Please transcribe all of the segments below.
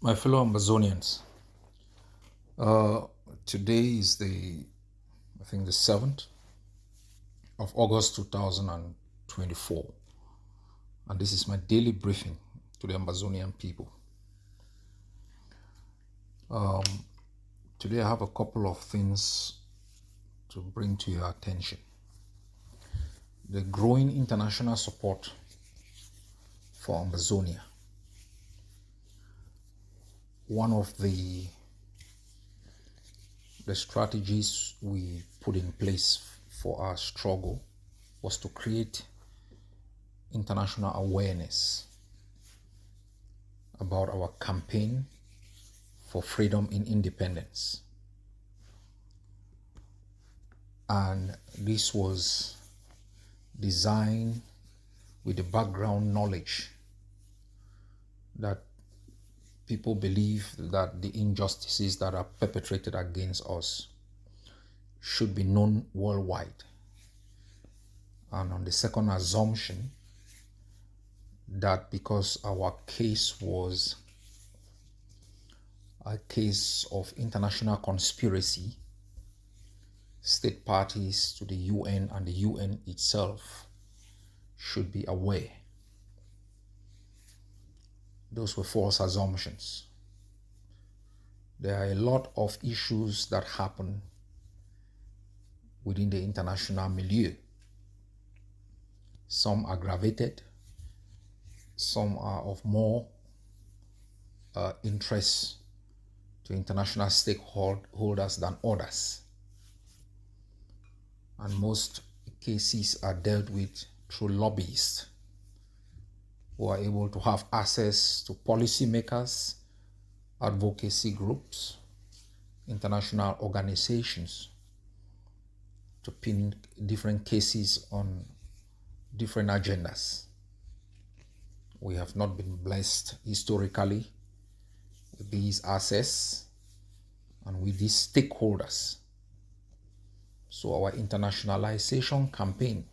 My fellow Ambazonians, uh, today is I think, the 7th of August 2024, and this is my daily briefing to the Ambazonian people. Today I have a couple of things to bring to your attention. The growing international support for Ambazonia. One of the strategies we put in place for our struggle was to create international awareness about our campaign for freedom and independence. And this was designed with the background knowledge that people believe that the injustices that are perpetrated against us should be known worldwide. And on the second assumption, that because our case was a case of international conspiracy, state parties to the UN and the UN itself should be aware. Those were false assumptions. There are a lot of issues that happen within the international milieu. Some aggravated, some are of more interest to international stakeholders than others. And most cases are dealt with through lobbyists who are able to have access to policymakers, advocacy groups, international organizations to pin different cases on different agendas. We have not been blessed historically with these access and with these stakeholders. So our internationalization campaign,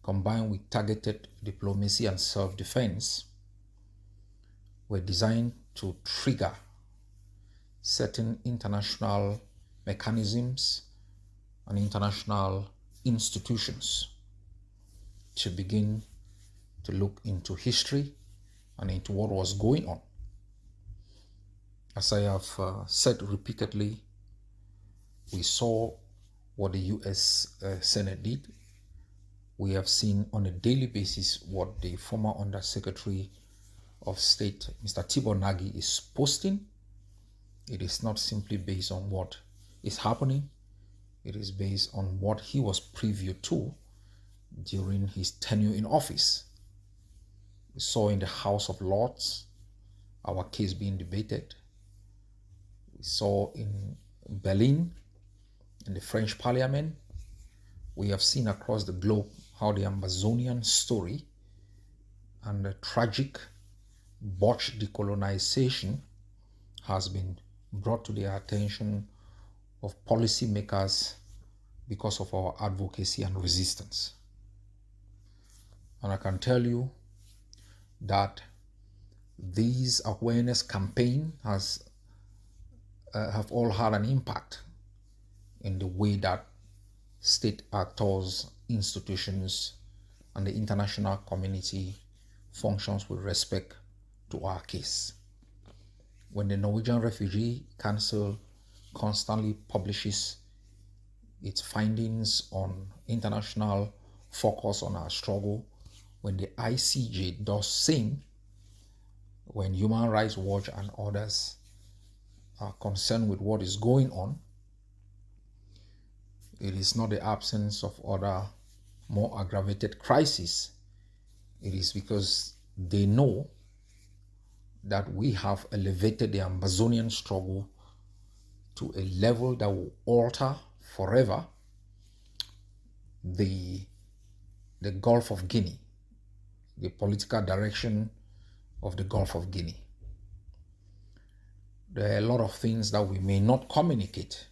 combined with targeted diplomacy and self-defense, were designed to trigger certain international mechanisms and international institutions to begin to look into history and into what was going on. As I have said repeatedly, we saw what the US Senate did. We have seen on a daily basis what the former Undersecretary of State, Mr. Tibor Nagy, is posting. It is not simply based on what is happening. It is based on what he was privy to during his tenure in office. We saw in the House of Lords our case being debated. We saw in Berlin, in the French Parliament. We have seen across the globe how the Ambazonian story and the tragic botched decolonization has been brought to the attention of policymakers because of our advocacy and resistance. And I can tell you that these awareness campaign have all had an impact in the way that state actors, institutions, and the international community functions with respect to our case. When the Norwegian Refugee Council constantly publishes its findings on international focus on our struggle, when the ICJ does same, when Human Rights Watch and others are concerned with what is going on, it is not the absence of other more aggravated crises. It is because they know that we have elevated the Ambazonian struggle to a level that will alter forever the Gulf of Guinea, the political direction of the Gulf of Guinea. There are a lot of things that we may not communicate,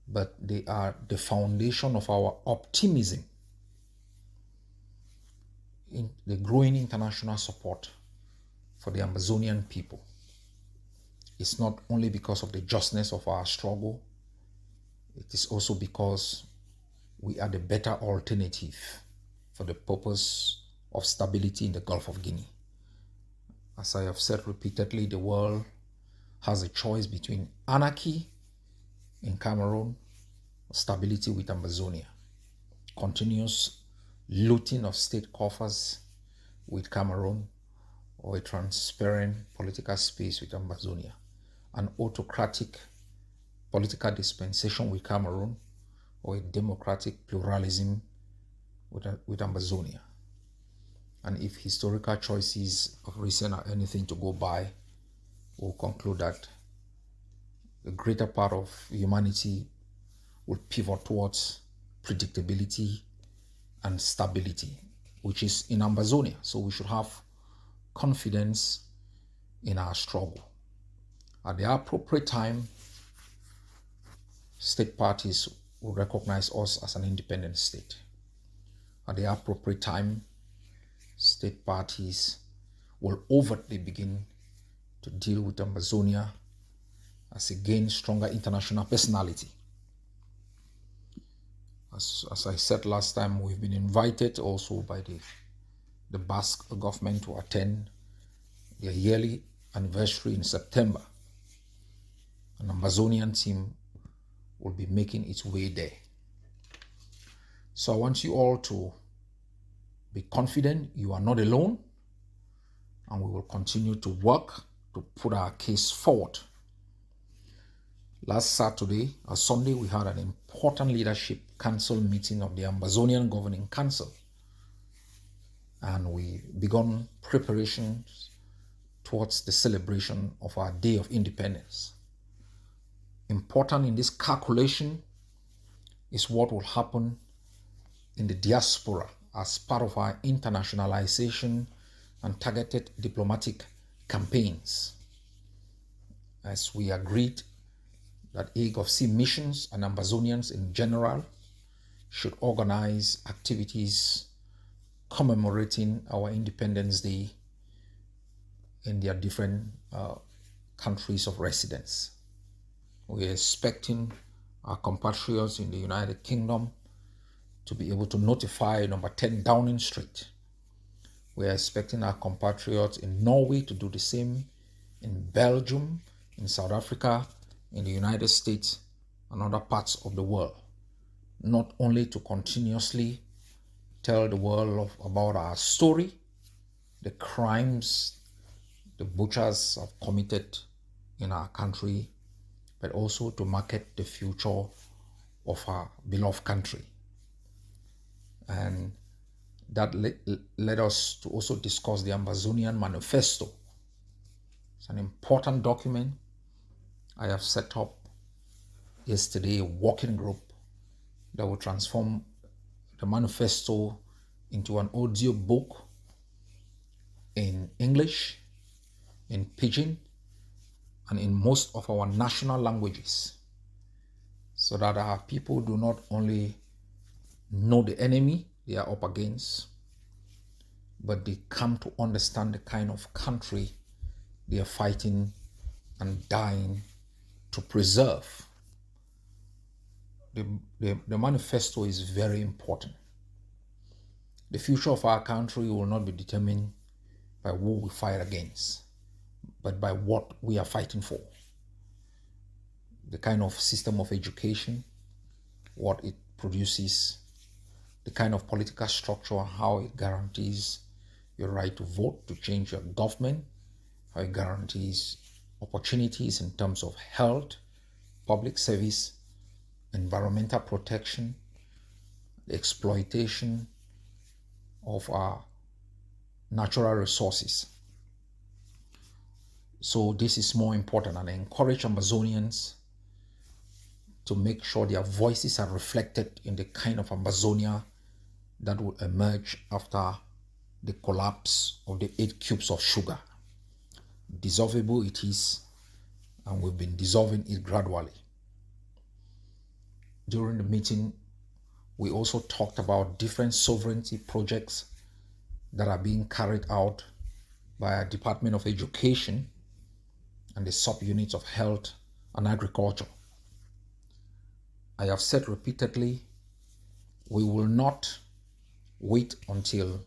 but they are the foundation of our optimism in the growing international support for the Ambazonian people. it's not only because of the justness of our struggle, it is also because we are the better alternative for the purpose of stability in the Gulf of Guinea. As I have said repeatedly, the world has a choice between anarchy in Cameroon, stability with Ambazonia, continuous looting of state coffers with Cameroon, or a transparent political space with Ambazonia, an autocratic political dispensation with Cameroon, or a democratic pluralism with Ambazonia. And if historical choices of recent are anything to go by, we'll conclude that the greater part of humanity will pivot towards predictability and stability, which is in Ambazonia. So we should have confidence in our struggle. At the appropriate time, state parties will recognize us as an independent state. At the appropriate time, state parties will overtly begin to deal with Ambazonia as it gains stronger international personality. As I said last time, we've been invited also by the Basque government to attend their yearly anniversary in September. An Ambazonian team will be making its way there. So I want you all to be confident you are not alone, and we will continue to work to put our case forward. Last Sunday, we had an important leadership council meeting of the Ambazonian Governing Council, and we began preparations towards the celebration of our Day of Independence. Important in this calculation is what will happen in the diaspora as part of our internationalization and targeted diplomatic campaigns. As we agreed that AGOVC missions and Ambazonians in general should organize activities commemorating our Independence Day in their different countries of residence. We are expecting our compatriots in the United Kingdom to be able to notify number 10 Downing Street. We are expecting our compatriots in Norway to do the same, in Belgium, in South Africa, in the United States, and other parts of the world. Not only to continuously tell the world about our story, the crimes the butchers have committed in our country, but also to market the future of our beloved country. And that led us to also discuss the Ambazonian Manifesto. It's an important document. I have set up yesterday a working group that will transform the manifesto into an audio book in English, in Pidgin, and in most of our national languages, so that our people do not only know the enemy they are up against, but they come to understand the kind of country they are fighting and dying to preserve. The manifesto is very important. The future of our country will not be determined by who we fight against, but by what we are fighting for. The kind of system of education, what it produces, the kind of political structure, how it guarantees your right to vote, to change your government, how it guarantees opportunities in terms of health, public service, environmental protection, the exploitation of our natural resources. So this is more important, and I encourage Ambazonians to make sure their voices are reflected in the kind of Ambazonia that will emerge after the collapse of the 8 cubes of sugar. Dissolvable it is, and we've been dissolving it gradually. During the meeting, we also talked about different sovereignty projects that are being carried out by our Department of Education and the subunits of health and agriculture. I have said repeatedly, we will not wait until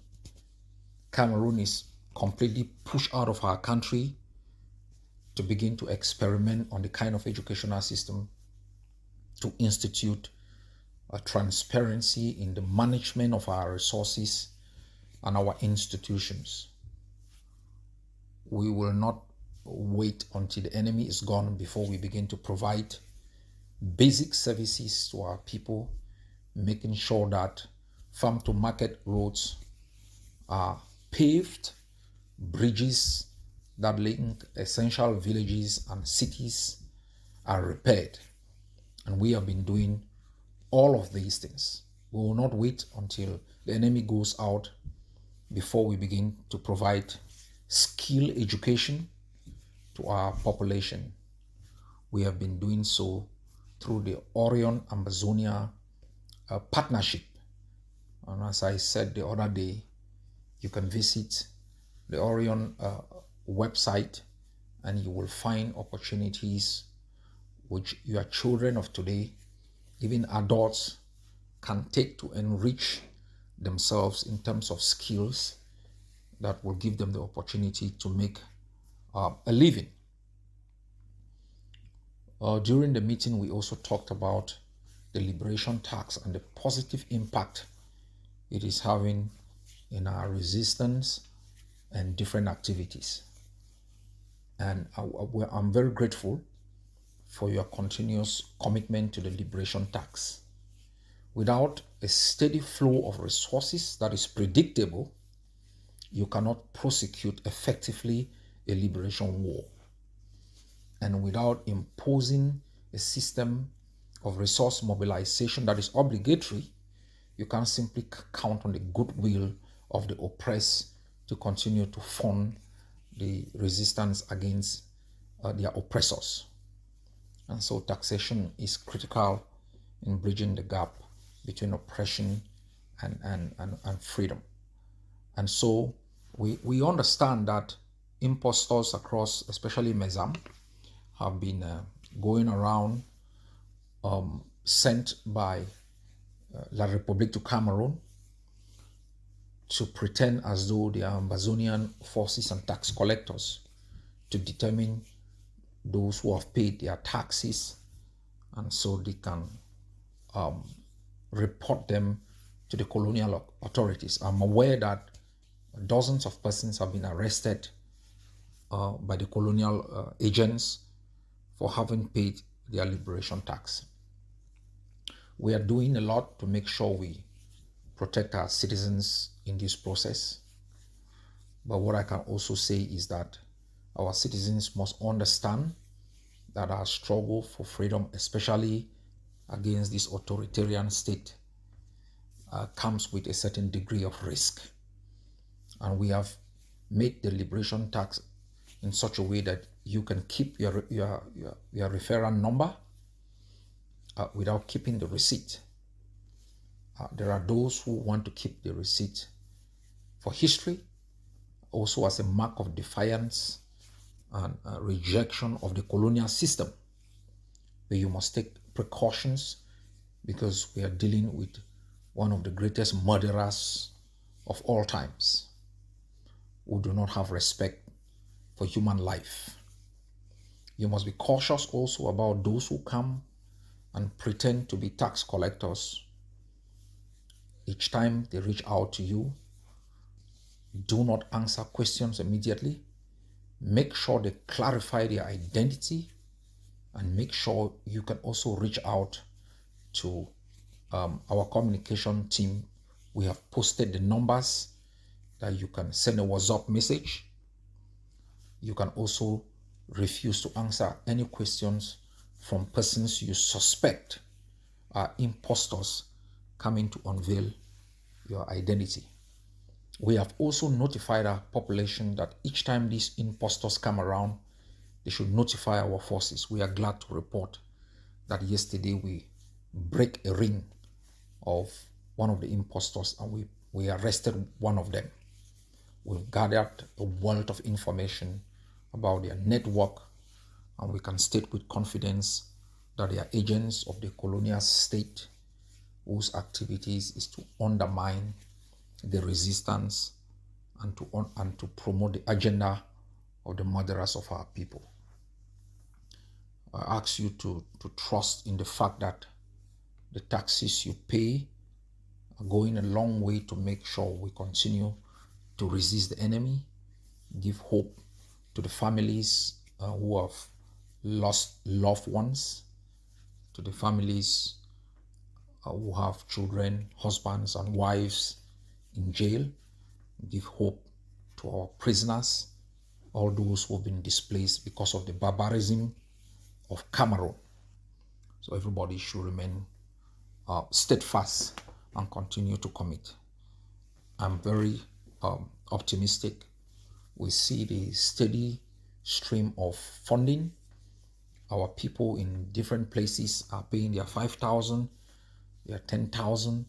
Cameroon is completely pushed out of our country to begin to experiment on the kind of educational system to institute a transparency in the management of our resources and our institutions. We will not wait until the enemy is gone before we begin to provide basic services to our people, making sure that farm to market roads are paved, bridges that link essential villages and cities are repaired. And we have been doing all of these things. We will not wait until the enemy goes out before we begin to provide skill education to our population. We have been doing so through the Orion Ambazonia partnership. And as I said the other day, you can visit the Orion website and you will find opportunities which your children of today, even adults, can take to enrich themselves in terms of skills that will give them the opportunity to make a living. During the meeting, we also talked about the liberation tax and the positive impact it is having in our resistance and different activities. And I'm very grateful for your continuous commitment to the liberation tax. Without a steady flow of resources that is predictable, you cannot prosecute effectively a liberation war. And without imposing a system of resource mobilization that is obligatory, you can't simply count on the goodwill of the oppressed to continue to fund the resistance against their oppressors. And so taxation is critical in bridging the gap between oppression and freedom. And so we understand that impostors across, especially Mezam, have been going around sent by La République to Cameroon to pretend as though they are Ambazonian forces and tax collectors to determine those who have paid their taxes, and so they can report them to the colonial authorities. I'm aware that dozens of persons have been arrested by the colonial agents for having paid their liberation tax. We are doing a lot to make sure we protect our citizens in this process. But what I can also say is that our citizens must understand that our struggle for freedom, especially against this authoritarian state, comes with a certain degree of risk. And we have made the liberation tax in such a way that you can keep your referral number without keeping the receipt. There are those who want to keep the receipt for history, also as a mark of defiance and rejection of the colonial system. But you must take precautions because we are dealing with one of the greatest murderers of all times, who do not have respect for human life. You must be cautious also about those who come and pretend to be tax collectors. Each time they reach out to you, do not answer questions immediately. Make sure they clarify their identity, and make sure you can also reach out to our communication team. We have posted the numbers that you can send a WhatsApp message. You can also refuse to answer any questions from persons you suspect are impostors coming to unveil your identity. We have also notified our population that each time these impostors come around, they should notify our forces. We are glad to report that yesterday we break a ring of one of the impostors and we arrested one of them. We've gathered a wealth of information about their network And we can state with confidence that they are agents of the colonial state whose activities is to undermine the resistance and to promote the agenda of the murderers of our people. I ask you to trust in the fact that the taxes you pay are going a long way to make sure we continue to resist the enemy, give hope to the families who have lost loved ones, to the families who have children, husbands, and wives in jail, give hope to our prisoners, all those who have been displaced because of the barbarism of Cameroon. So everybody should remain steadfast and continue to commit. I'm very optimistic. We see the steady stream of funding. Our people in different places are paying their 5,000, their 10,000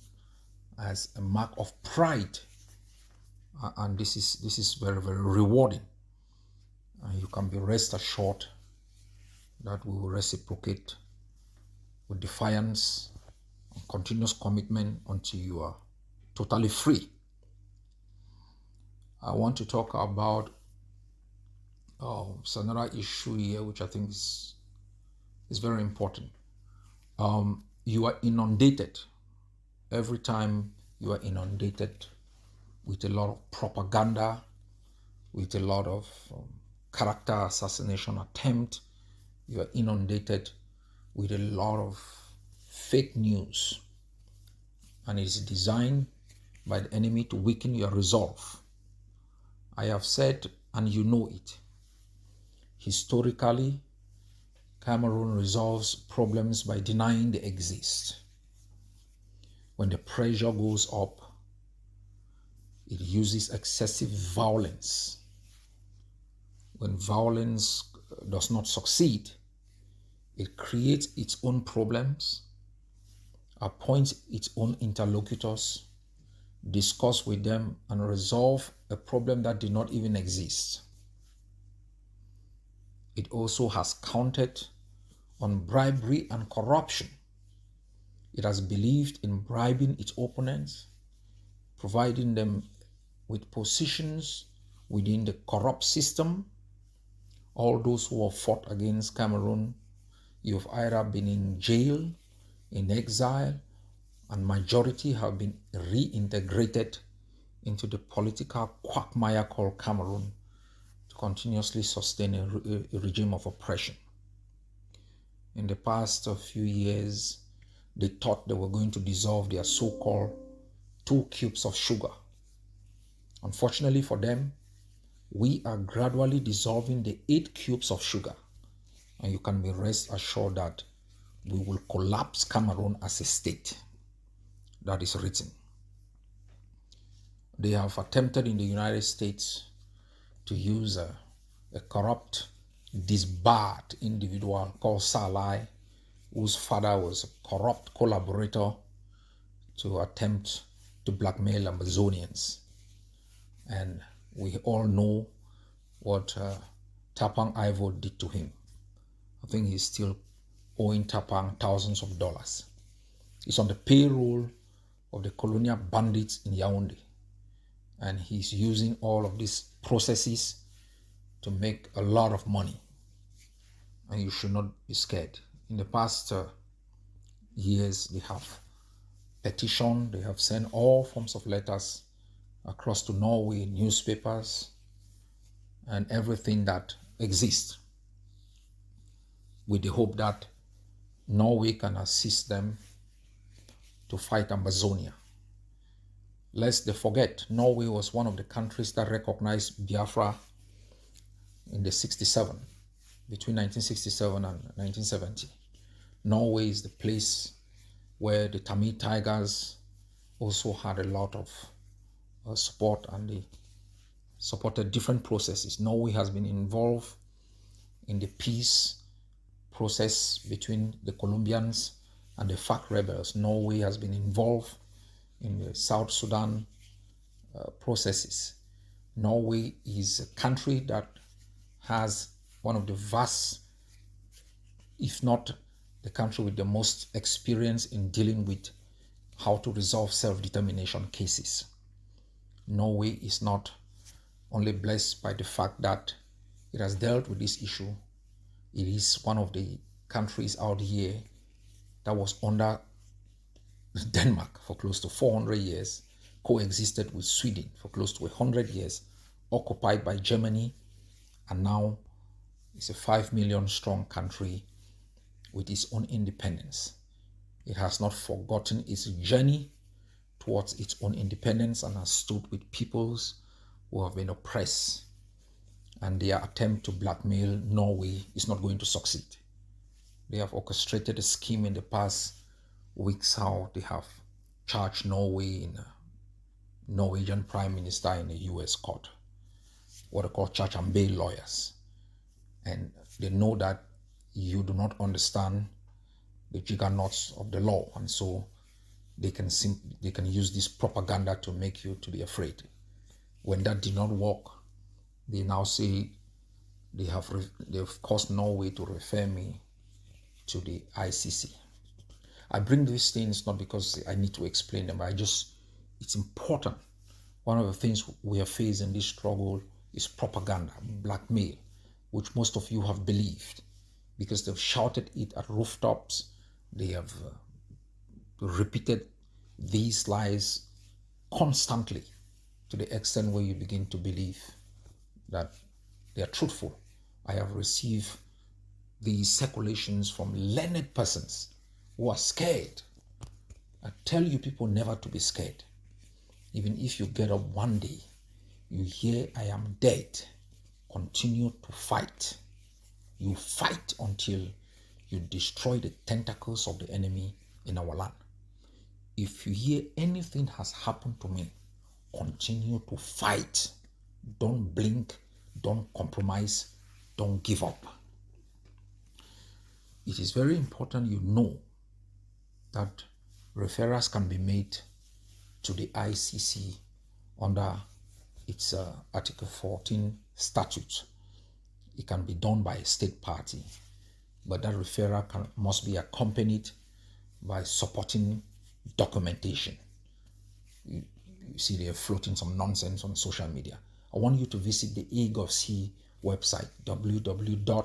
as a mark of pride. And this is very, very rewarding. And you can be rest assured that we will reciprocate with defiance and continuous commitment until you are totally free. I want to talk about another issue here, which I think is very important. You are inundated. Every time you are inundated with a lot of propaganda, with a lot of character assassination attempt, you are inundated with a lot of fake news. And it is designed by the enemy to weaken your resolve. I have said, and you know it, historically, Cameroon resolves problems by denying they exist. When the pressure goes up, it uses excessive violence. When violence does not succeed, it creates its own problems, appoints its own interlocutors, discuss with them, and resolve a problem that did not even exist. It also has counted on bribery and corruption. It has believed in bribing its opponents, providing them with positions within the corrupt system. All those who have fought against Cameroon, you've either been in jail, in exile, and majority have been reintegrated into the political quagmire called Cameroon to continuously sustain a regime of oppression. In the past few years, they thought they were going to dissolve their so-called 2 cubes of sugar. Unfortunately for them, we are gradually dissolving the 8 cubes of sugar. And you can be rest assured that we will collapse Cameroon as a state. That is written. They have attempted in the United States to use a corrupt, disbarred individual called Salai, whose father was a corrupt collaborator, to attempt to blackmail Ambazonians. And we all know what Tapang Ivo did to him. I think he's still owing Tapang thousands of dollars. He's on the payroll of the colonial bandits in Yaoundé. And he's using all of these processes to make a lot of money. And you should not be scared. In the past years, they have petitioned, they have sent all forms of letters across to Norway, newspapers, and everything that exists, with the hope that Norway can assist them to fight Ambazonia. Lest they forget, Norway was one of the countries that recognized Biafra in the 67, between 1967 and 1970. Norway is the place where the Tamil Tigers also had a lot of support, and they supported different processes. Norway has been involved in the peace process between the Colombians and the FARC rebels. Norway has been involved in the South Sudan processes. Norway is a country that has one of the vast if not the country with the most experience in dealing with how to resolve self-determination cases. Norway is not only blessed by the fact that it has dealt with this issue, it is one of the countries out here that was under Denmark for close to 400 years, coexisted with Sweden for close to 100 years, occupied by Germany, and now it's a 5 million strong country with its own independence. It has not forgotten its journey towards its own independence and has stood with peoples who have been oppressed. And their attempt to blackmail Norway is not going to succeed. They have orchestrated a scheme in the past weeks how they have charged Norway in a Norwegian Prime Minister in a US court, what they call charge and bail lawyers. And they know that you do not understand the juggernauts of the law, and so they can use this propaganda to make you to be afraid. When that did not work, they now say they've caused Norway to refer me to the ICC. I bring these things not because I need to explain them, but it's important. One of the things we have faced in this struggle is propaganda, blackmail, which most of you have believed because they've shouted it at rooftops. They have repeated these lies constantly to the extent where you begin to believe that they are truthful. I have received these circulations from learned persons who are scared. I tell you people never to be scared. Even if you get up one day, you hear I am dead, continue to fight. You fight until you destroy the tentacles of the enemy in our land. If you hear anything has happened to me, continue to fight. Don't blink, don't compromise, don't give up. It is very important you know that referrals can be made to the ICC under its Article 14 statute. It can be done by a state party, but that referral must be accompanied by supporting documentation. You see they're floating some nonsense on social media. I want you to visit the AGovC website, www.agovc.org,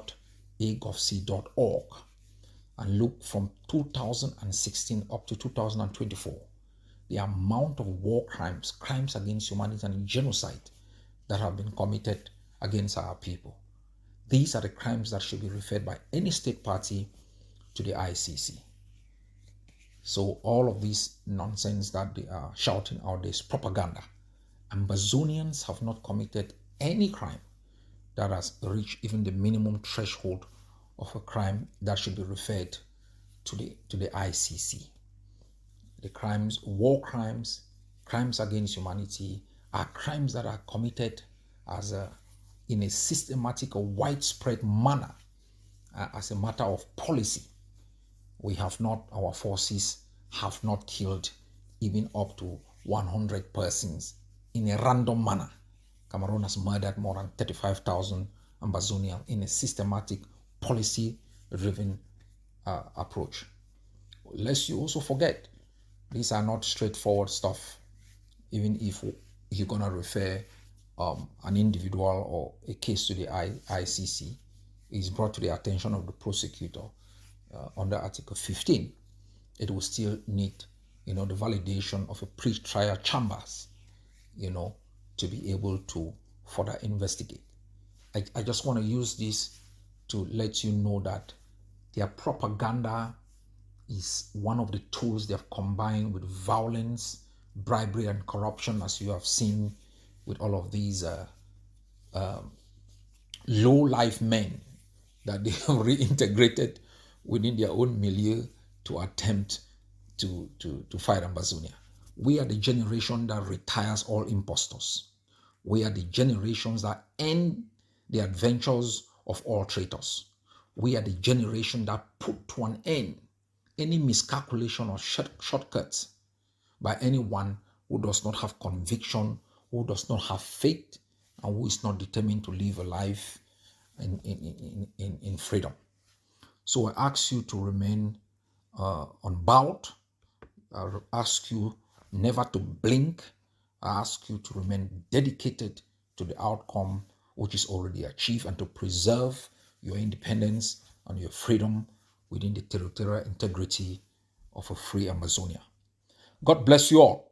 and look from 2016 up to 2024, the amount of war crimes, crimes against humanity and genocide that have been committed against our people. These are the crimes that should be referred by any state party to the ICC. So all of this nonsense that they are shouting out is propaganda. Ambazonians have not committed any crime that has reached even the minimum threshold of a crime that should be referred to the ICC. The crimes, war crimes, crimes against humanity, are crimes that are committed in a systematic or widespread manner as a matter of policy. Our forces have not killed even up to 100 persons in a random manner. Cameroon has murdered more than 35,000 Ambazonians in a systematic, policy-driven approach. Lest you also forget, these are not straightforward stuff. Even if you're going to refer an individual or a case to the ICC, is brought to the attention of the prosecutor under Article 15, it will still need, the validation of a pre-trial chambers, to be able to further investigate. I just want to use this to let you know that their propaganda is one of the tools they have combined with violence, bribery, and corruption, as you have seen with all of these low-life men that they have reintegrated within their own milieu to attempt to fight Ambazonia. We are the generation that retires all impostors. We are the generations that end the adventures of all traitors. We are the generation that put to an end any miscalculation or shortcuts by anyone who does not have conviction, who does not have faith, and who is not determined to live a life in freedom. So I ask you to remain unbowed. I ask you never to blink. I ask you to remain dedicated to the outcome which is already achieved and to preserve your independence and your freedom within the territorial integrity of a free Amazonia. God bless you all.